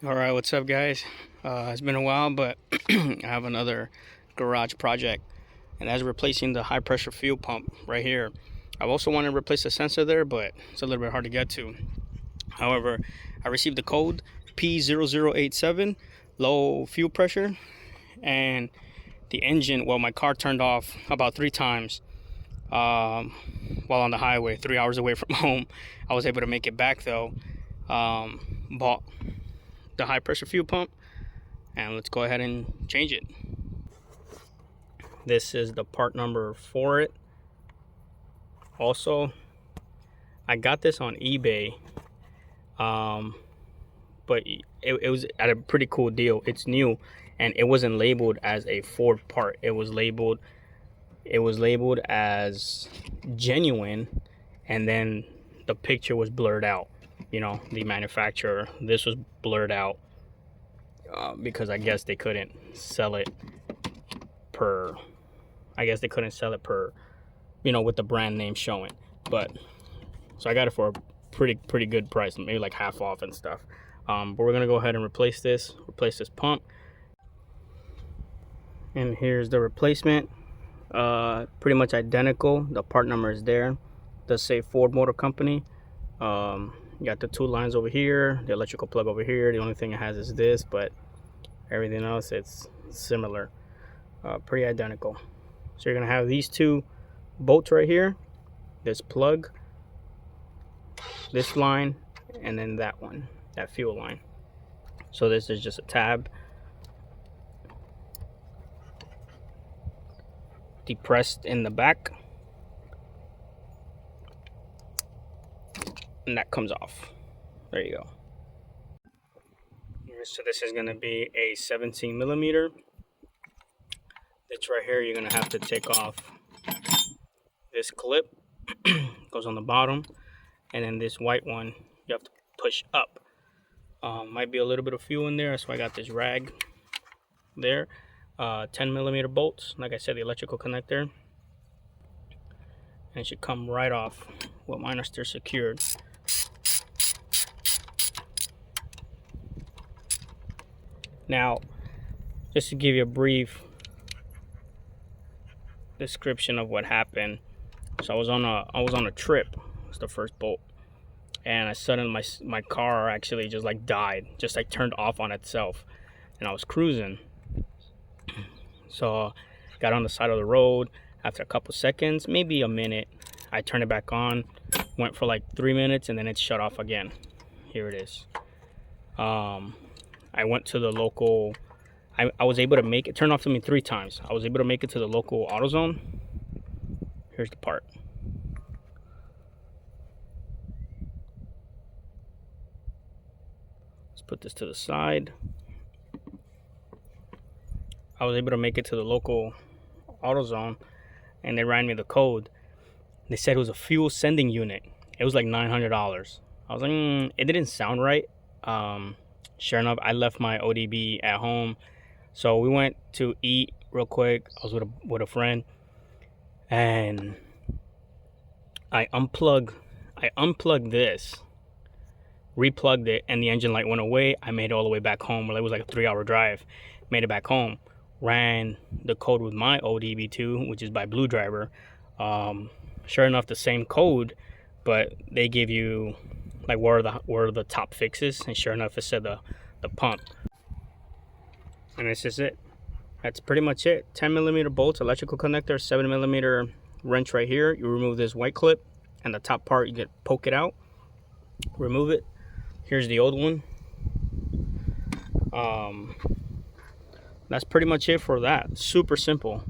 All right, what's up, guys? It's been a while, but I have another garage project, and that's replacing the high pressure fuel pump right here. I also want to replace the sensor there, but it's a little bit hard to get to. However, I received the code P0087, low fuel pressure, and the engine, well, my car turned off about 3 times while on the highway, 3 hours away from home. I was able to make it back though. Bought the high pressure fuel pump, and let's go ahead and change it. This is the part number for it. Also, I got this on eBay, but it was at a pretty cool deal. It's new, and it wasn't labeled as a Ford part. It was labeled as genuine, and then the picture was blurred out. You know, the manufacturer, this was blurred out because I guess they couldn't sell it per, you know, with the brand name showing. But so I got it for a pretty good price, maybe like half off and stuff. But we're gonna go ahead and replace this pump. And here's the replacement. Pretty much identical. The part number is there. It does say Ford Motor Company. You got the 2 lines over here, the electrical plug over here. The only thing it has is this, but everything else, it's similar, pretty identical. So you're gonna have these 2 bolts right here, this plug, this line, and then that one, that fuel line. So this is just a tab. Depressed in the back, and that comes off. There you go. So this is going to be a 17 millimeter. It's right here. You're going to have to take off this clip. Goes on the bottom, and then this white one you have to push up. Might be a little bit of fuel in there, so I got this rag there. 10 millimeter bolts, like I said, the electrical connector, and it should come right off. Well, mine are still secured. Now, just to give you a brief description of what happened. So I was on a trip. It's the first bolt, and I suddenly my car actually just like died, just like turned off on itself, and I was cruising. So got on the side of the road. After a couple seconds, maybe a minute, I turned it back on. Went for like 3 minutes, and then it shut off again. Here it is. I went to the local, I was able to make it turn off to me 3 times. I was able to make it to the local AutoZone. Here's the part. Let's put this to the side. I was able to make it to the local AutoZone, and they ran me the code. They said it was a fuel sending unit. It was like $900. I was like, it didn't sound right. Sure enough, I left my OBDII at home, so we went to eat real quick. I was with a friend, and I unplugged this, replugged it, and the engine light went away. I made it all the way back home. Well, it was like a 3-hour drive. Made it back home. Ran the code with my OBDII, which is by Bluedriver. Sure enough, the same code, but they give you like where are the top fixes, and sure enough, it said the pump. And this is it. That's pretty much it. 10 millimeter bolts, electrical connector, 7 millimeter wrench right here. You remove this white clip, and the top part, you poke it out, remove it. Here's the old one. That's pretty much it for that. Super simple.